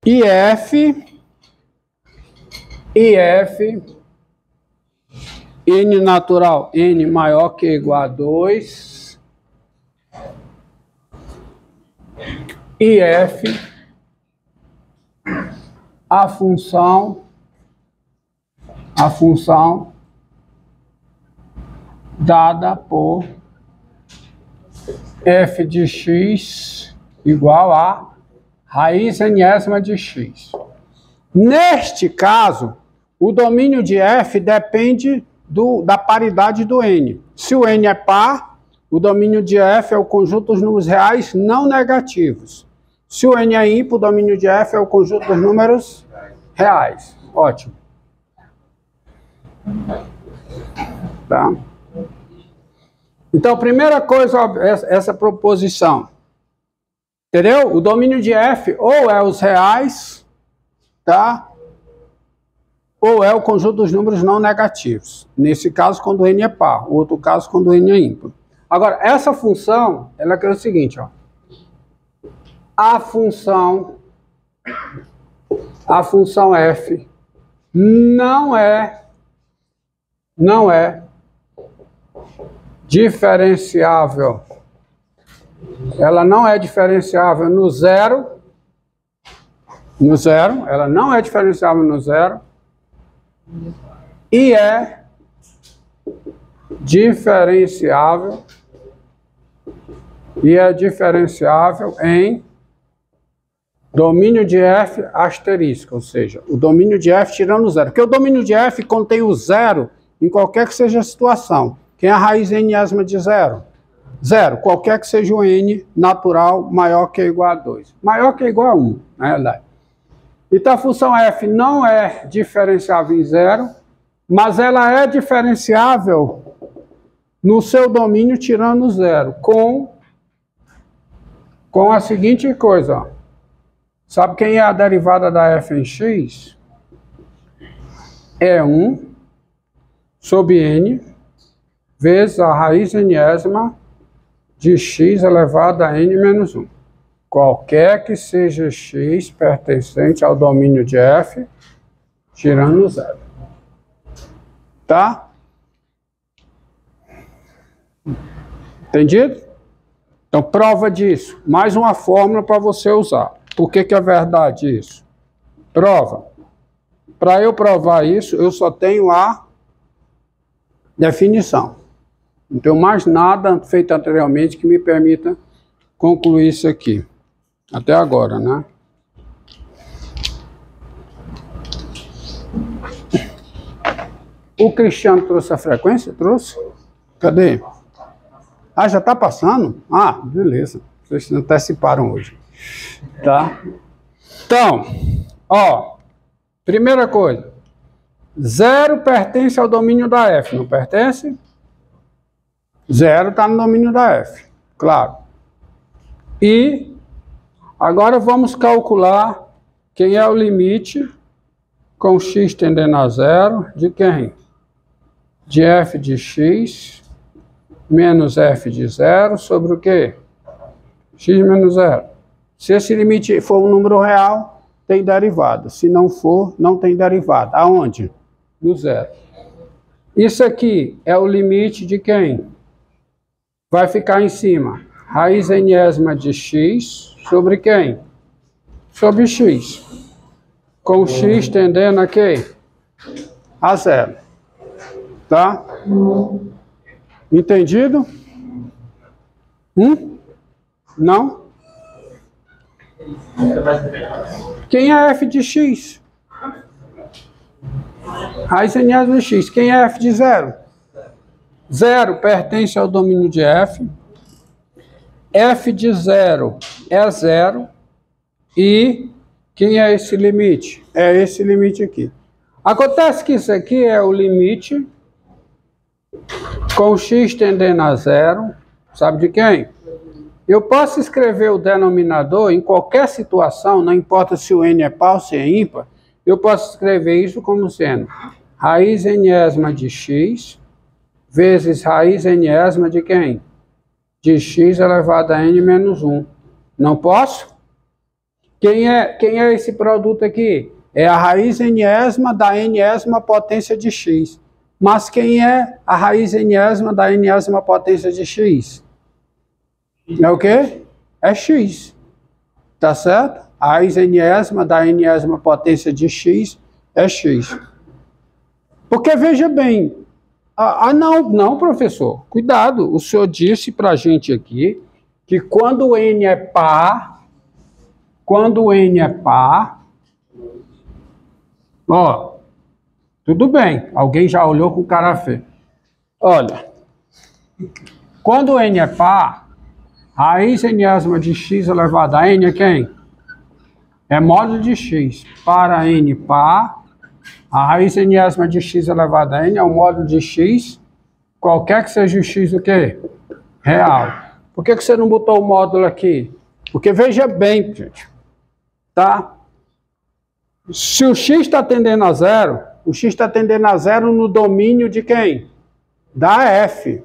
IF, N natural, N maior que ou igual a 2, IF, a função dada por f de x igual a raiz enésima de x. Neste caso, o domínio de f depende da paridade do n. Se o n é par, o domínio de f é o conjunto dos números reais não negativos. Se o n é ímpar, o domínio de f é o conjunto dos números reais. Ótimo. Tá? Então, primeira coisa, essa proposição. Entendeu? O domínio de f ou é os reais, tá? Ou é o conjunto dos números não negativos. Nesse caso, quando o n é par. Outro caso, quando o n é ímpar. Agora, essa função, ela quer o seguinte, ó. A função f não é diferenciável. Ela não é diferenciável no zero. Ela não é diferenciável no zero. E é diferenciável. Em domínio de f asterisco, ou seja, o domínio de f tirando o zero. Porque o domínio de f contém o zero em qualquer que seja a situação. Quem é a raiz enésima de zero? Zero, qualquer que seja o n natural maior que ou igual a 2. Maior que ou igual a 1, na realidade. Então a função f não é diferenciável em zero, mas ela é diferenciável no seu domínio tirando o zero, com a seguinte coisa, ó. Sabe quem é a derivada da f em x? É 1 sobre n vezes a raiz enésima de x elevado a n menos 1. Qualquer que seja x pertencente ao domínio de f, tirando zero. Tá? Entendido? Então, prova disso. Mais uma fórmula para você usar. Por que é verdade isso? Prova. Para eu provar isso, eu só tenho a definição. Não tenho mais nada feito anteriormente que me permita concluir isso aqui. Até agora, né? O Cristiano trouxe a frequência? Trouxe? Cadê? Ah, já está passando? Ah, beleza. Vocês anteciparam hoje. Tá? Então, ó, primeira coisa. Zero pertence ao domínio da f, não pertence? Zero está no domínio da f, claro. E agora vamos calcular quem é o limite com x tendendo a zero de quem? De f de x menos f de zero sobre o quê? X menos zero. Se esse limite for um número real, tem derivada. Se não for, não tem derivada. Aonde? No zero. Isso aqui é o limite de quem? Vai ficar em cima. Raiz enésima de x sobre quem? Sobre x. Com x tendendo a quê? A zero. Tá? Entendido? Não? Quem é f de x? Raiz enésima de x. Quem é f de zero? Zero pertence ao domínio de f. F de zero é zero. E quem é esse limite? É esse limite aqui. Acontece que isso aqui é o limite com x tendendo a zero. Sabe de quem? Eu posso escrever o denominador em qualquer situação, não importa se o n é par ou se é ímpar, eu posso escrever isso como sendo raiz enésima de x vezes raiz enésima de quem? De x elevado a n menos 1. Não posso? Quem é esse produto aqui? É a raiz enésima da enésima potência de x. Mas quem é a raiz enésima da enésima potência de x? É o quê? É x. Tá certo? A raiz enésima da enésima potência de x é x. Porque veja bem, não, professor, cuidado, o senhor disse para a gente aqui que quando o n é par, ó, tudo bem, alguém já olhou com cara feia. Olha, quando o n é par, raiz enésima de x elevado a n é quem? É módulo de x. Para n par, a raiz enésima de x elevado a n é o módulo de x, qualquer que seja o x o quê? Real. Por que você não botou o módulo aqui? Porque veja bem, gente, tá? Se o x está tendendo a zero, o x está tendendo a zero no domínio de quem? Da f.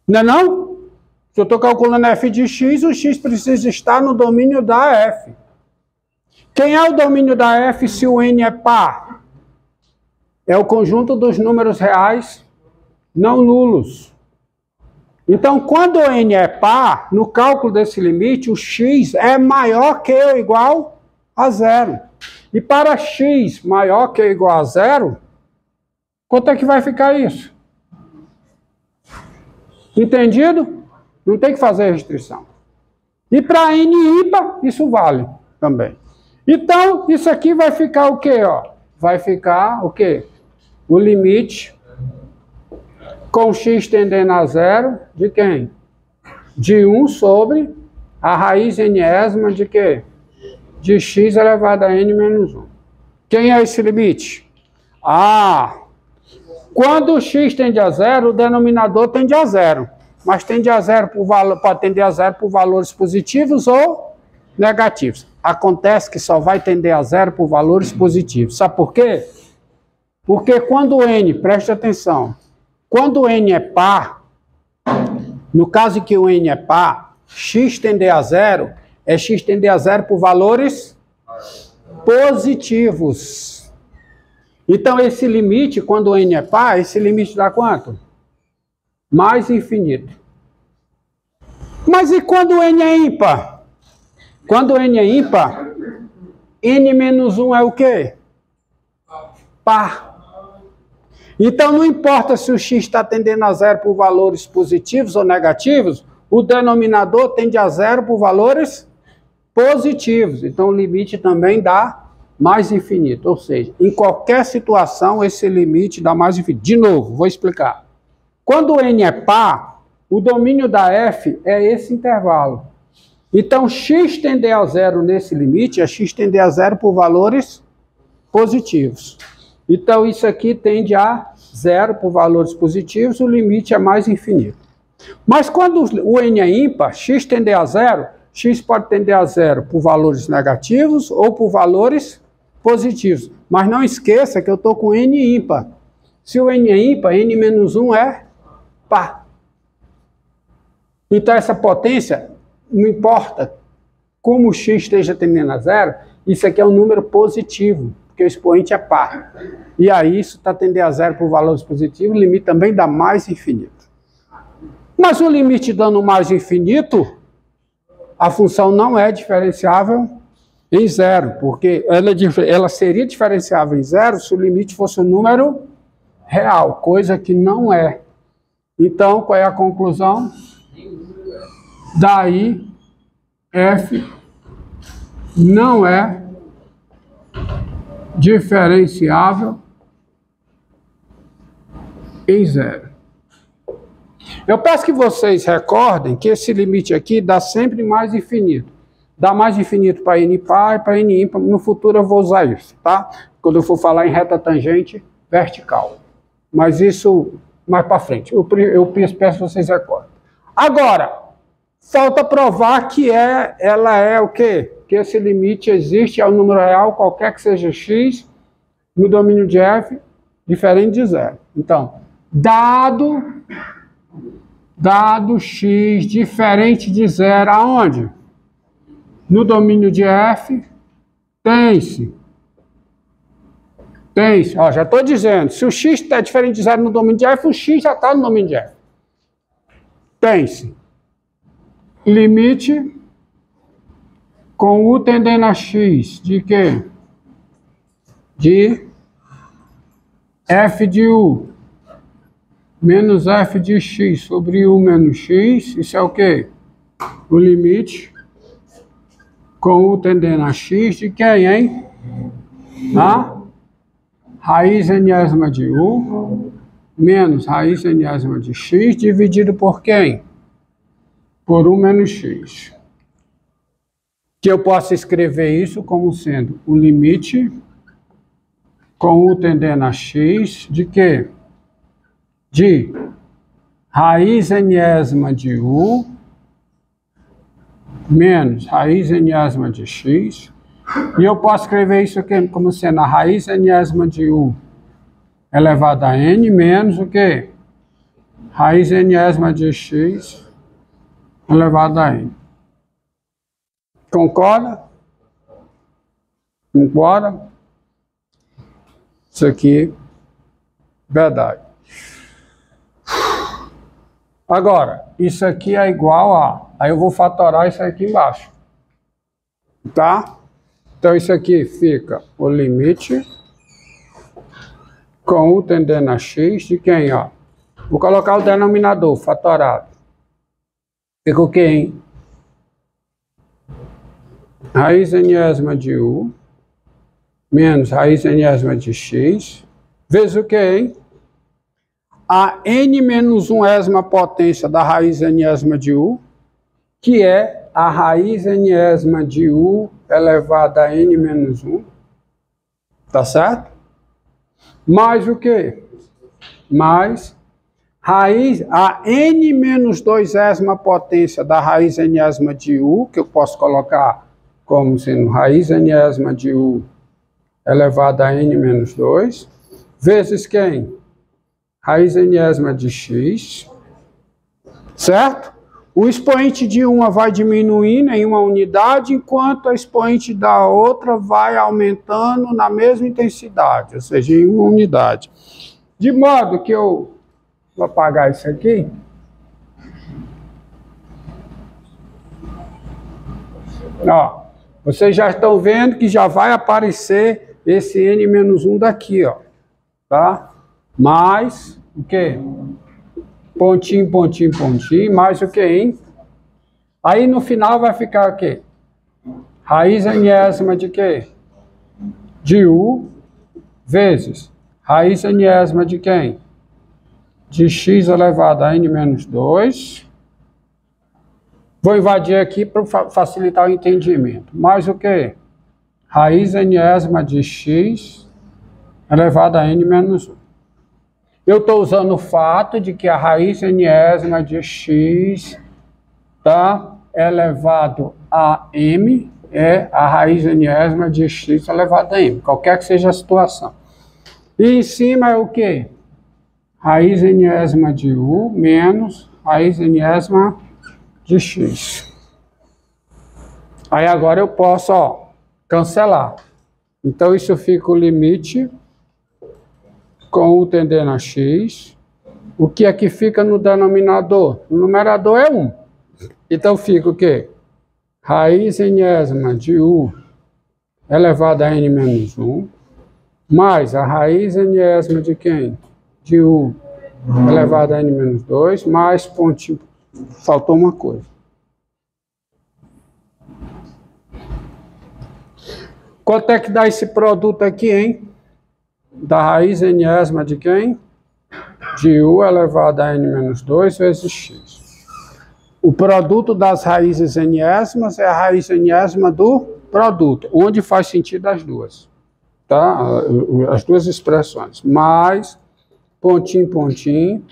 Não é não? Se eu estou calculando f de x, o x precisa estar no domínio da f. Quem é o domínio da f se o n é par? É o conjunto dos números reais não nulos. Então, quando o n é par, no cálculo desse limite, o x é maior que ou igual a zero. E para x maior que ou igual a zero, quanto é que vai ficar isso? Entendido? Não tem que fazer restrição. E para n ímpar, isso vale também. Então, isso aqui vai ficar o quê? Ó? Vai ficar o quê? O limite com x tendendo a zero de quem? De 1 sobre a raiz enésima de quê? De x elevado a n menos 1. Quem é esse limite? Quando o x tende a zero, o denominador tende a zero. Mas tende a zero pode tender a zero por valores positivos ou negativos. Acontece que só vai tender a zero por valores positivos. Sabe por quê? Porque quando o n, preste atenção, quando o n é par, no caso em que o n é par, x tender a zero, é x tender a zero por valores positivos. Então, esse limite, quando o n é par, esse limite dá quanto? Mais infinito. Mas e quando o n é ímpar? Quando o n é ímpar, n menos 1 é o quê? Par. Então, não importa se o x está tendendo a zero por valores positivos ou negativos, o denominador tende a zero por valores positivos. Então, o limite também dá mais infinito. Ou seja, em qualquer situação, esse limite dá mais infinito. De novo, vou explicar. Quando o n é par, o domínio da f é esse intervalo. Então, x tender a zero nesse limite é x tender a zero por valores positivos. Então, isso aqui tende a zero por valores positivos, o limite é mais infinito. Mas quando o n é ímpar, x tender a zero, x pode tender a zero por valores negativos ou por valores positivos. Mas não esqueça que eu estou com n ímpar. Se o n é ímpar, n menos 1 é par. Então, essa potência, não importa como o x esteja tendendo a zero, isso aqui é um número positivo, porque o expoente é par. E aí, isso está tendendo a zero por valores positivos, o limite também dá mais infinito. Mas o limite dando mais infinito, a função não é diferenciável em zero, porque ela seria diferenciável em zero se o limite fosse um número real, coisa que não é. Então, qual é a conclusão? Daí, f não é diferenciável em zero. Eu peço que vocês recordem que esse limite aqui dá sempre mais infinito. Dá mais infinito para n par e para n ímpar. No futuro eu vou usar isso, tá? Quando eu for falar em reta tangente vertical. Mas isso mais para frente. Eu peço que vocês recordem. Agora, falta provar que ela é o quê? Que esse limite existe, é um número real, qualquer que seja x, no domínio de f, diferente de zero. Então, dado x diferente de zero, aonde? no domínio de F, tem-se, ó, já estou dizendo, se o x é diferente de zero no domínio de F, o x já está no domínio de F. Tem-se limite com u tendendo a x de quê? De f de u menos f de x sobre u menos x, isso é o quê? O limite com u tendendo a x de quem, hein? A raiz enésima de u menos raiz enésima de x dividido por quem? Por u menos x. Que eu posso escrever isso como sendo o limite com u tendendo a x de quê? De raiz enésima de u menos raiz enésima de x. E eu posso escrever isso aqui como sendo a raiz enésima de u elevado a n menos o quê? Raiz enésima de x elevado a n. Concorda? Concorda? Isso aqui, verdade. Agora, isso aqui é igual a... Aí eu vou fatorar isso aqui embaixo. Tá? Então isso aqui fica o limite com u tendendo a x de quem, ó? Vou colocar o denominador fatorado. Fica o quê, hein? Raiz enésima de u menos raiz enésima de x vezes o quê, hein? A n menos 1ª potência da raiz enésima de u, que é a raiz enésima de u elevado a n menos 1, tá certo? Mais o quê? Mais raiz, a n menos 2ª potência da raiz enésima de u, que eu posso colocar como sendo raiz enésima de u elevado a n menos 2, vezes quem? Raiz enésima de x, certo? O expoente de uma vai diminuindo em uma unidade, enquanto a expoente da outra vai aumentando na mesma intensidade, ou seja, em uma unidade. De modo que eu vou apagar isso aqui. Ó, vocês já estão vendo que já vai aparecer esse n-1 daqui, ó, tá? Mais o quê? Pontinho, pontinho, pontinho, mais o quê, hein? Aí no final vai ficar o quê? Raiz enésima de quê? De u vezes raiz enésima de quem? De x elevado a n menos 2. Vou invadir aqui para facilitar o entendimento. Mais o quê? Raiz enésima de x elevado a n menos 1. Eu estou usando o fato de que a raiz enésima de x tá, elevado a m é a raiz enésima de x elevado a m, qualquer que seja a situação. E em cima é o quê? Raiz enésima de u menos raiz enésima de x. Aí agora eu posso, ó, cancelar. Então isso fica o limite com u tendendo a x. O que é que fica no denominador? No numerador é 1. Então fica o quê? Raiz enésima de u elevado a n menos 1, mais a raiz enésima de quem? De u elevado a n menos 2, mais pontinho. Faltou uma coisa. Quanto é que dá esse produto aqui, hein? Da raiz enésima de quem? De u elevado a n menos 2 vezes x. O produto das raízes enésimas é a raiz enésima do produto, onde faz sentido as duas. Tá? As duas expressões. Mais, pontinho, pontinho.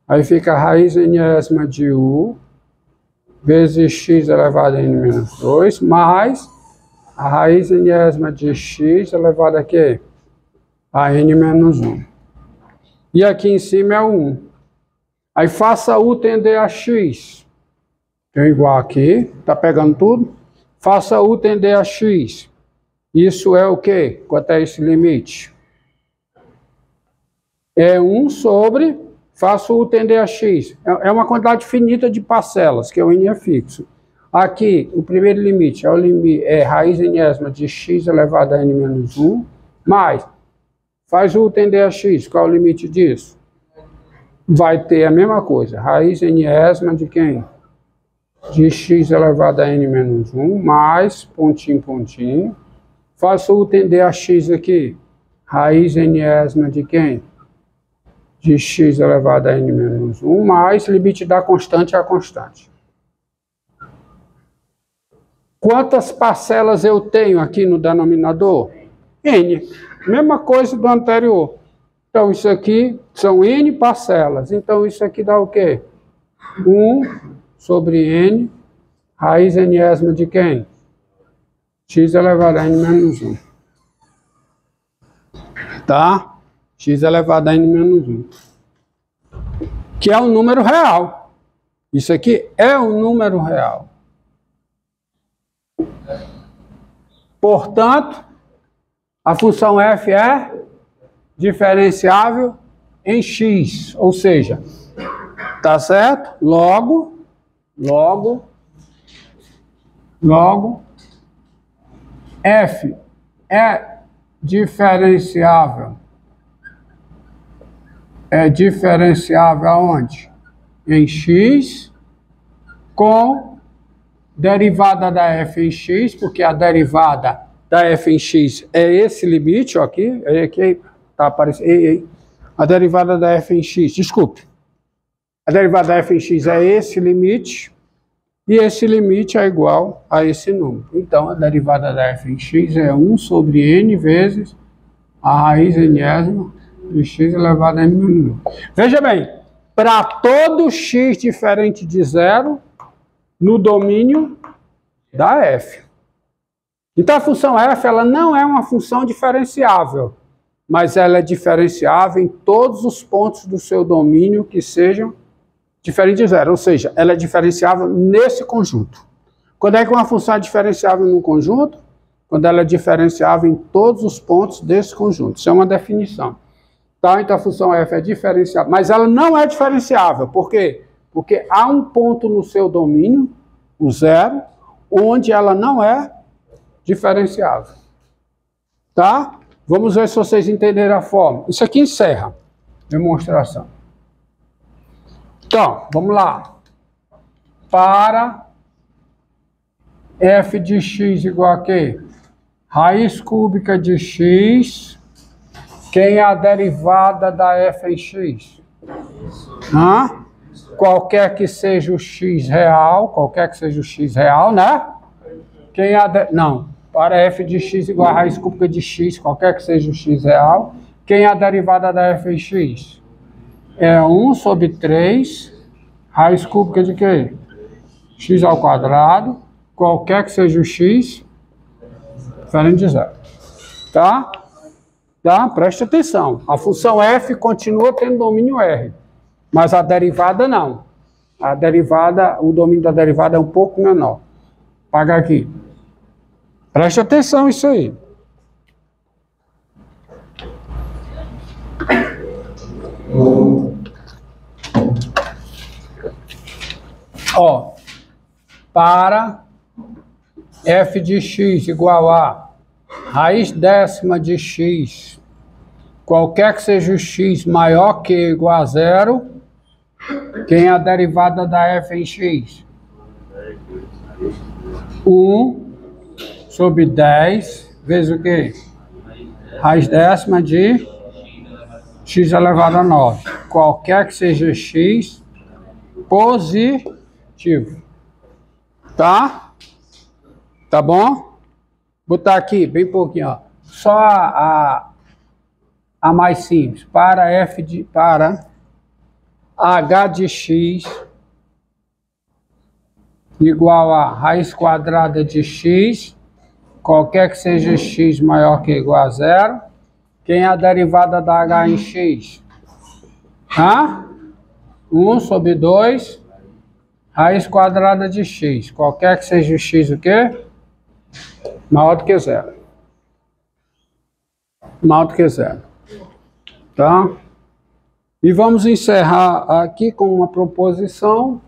Aí fica a raiz enésima de u vezes x elevado a n menos 2, mais a raiz enésima de x elevado a quê? A n menos 1. E aqui em cima é o 1. Aí faça u tender a x. Tem igual aqui, tá pegando tudo? faça U tender a x. Isso é o quê? Quanto é esse limite? É 1 sobre, faço U tender a x. É uma quantidade finita de parcelas, que o n é fixo. Aqui, o primeiro limite é raiz enésima de x elevado a n menos 1, mais, faz U tender a x. Qual é o limite disso? Vai ter a mesma coisa, raiz enésima de quem? De x elevado a n menos 1, mais, pontinho, pontinho. Faço U tender a x aqui. Raiz enésima de quem? De x elevado a n menos 1, mais limite da constante a constante. Quantas parcelas eu tenho aqui no denominador? N. Mesma coisa do anterior. Então, isso aqui são N parcelas. Então, isso aqui dá o quê? 1 sobre N, raiz enésima de quem? X elevado a N menos 1. Tá? X elevado a N menos 1. Que é um número real. Isso aqui é um número real. Portanto, a função f é diferenciável em x, ou seja, tá certo? Logo, f é diferenciável. É diferenciável aonde? Em x, com derivada da f em x, porque a derivada da f em x é esse limite, ó, aqui tá aparecendo, a derivada da f em x, desculpe, a derivada da f em x é esse limite, e esse limite é igual a esse número. Então, a derivada da f em x é 1 sobre n vezes a raiz enésima de x elevado a n menos 1. Veja bem, para todo x diferente de zero, no domínio da f. Então, a função f ela não é uma função diferenciável, mas ela é diferenciável em todos os pontos do seu domínio que sejam diferentes de zero, ou seja, ela é diferenciável nesse conjunto. Quando é que uma função é diferenciável num conjunto? Quando ela é diferenciável em todos os pontos desse conjunto. Isso é uma definição. Tá? Então, a função f é diferenciável, mas ela não é diferenciável. Por quê? Porque há um ponto no seu domínio, o zero, onde ela não é diferenciável. Tá? Vamos ver se vocês entenderam a forma. Isso aqui encerra a demonstração. Então, vamos lá. Para f de x igual a quê? Raiz cúbica de x. Quem é a derivada da f em x? Qualquer que seja o x real, né? Quem é não, para f de x igual a raiz cúbica de x, qualquer que seja o x real, quem é a derivada da f em x? É 1 sobre 3, raiz cúbica de quê? X ao quadrado, qualquer que seja o x, diferente de zero. Tá? Tá? Preste atenção. A função f continua tendo domínio R, mas a derivada não. A derivada, o domínio da derivada é um pouco menor. Paga aqui. Preste atenção isso aí. Ó, para f de x igual a raiz décima de x, qualquer que seja o x maior que ou igual a zero, quem é a derivada da f em x? 1 sobre 10 vezes o quê? Raiz décima de x elevado a 9. Qualquer que seja x positivo. Tá? Tá bom? Botar aqui bem pouquinho, ó. Só a mais simples. Para h de x igual a raiz quadrada de x, qualquer que seja x maior que ou igual a zero, quem é a derivada da h em x? 1 sobre 2, raiz quadrada de x. Qualquer que seja o x o quê? Maior do que zero. Maior do que zero. Tá? E vamos encerrar aqui com uma proposição.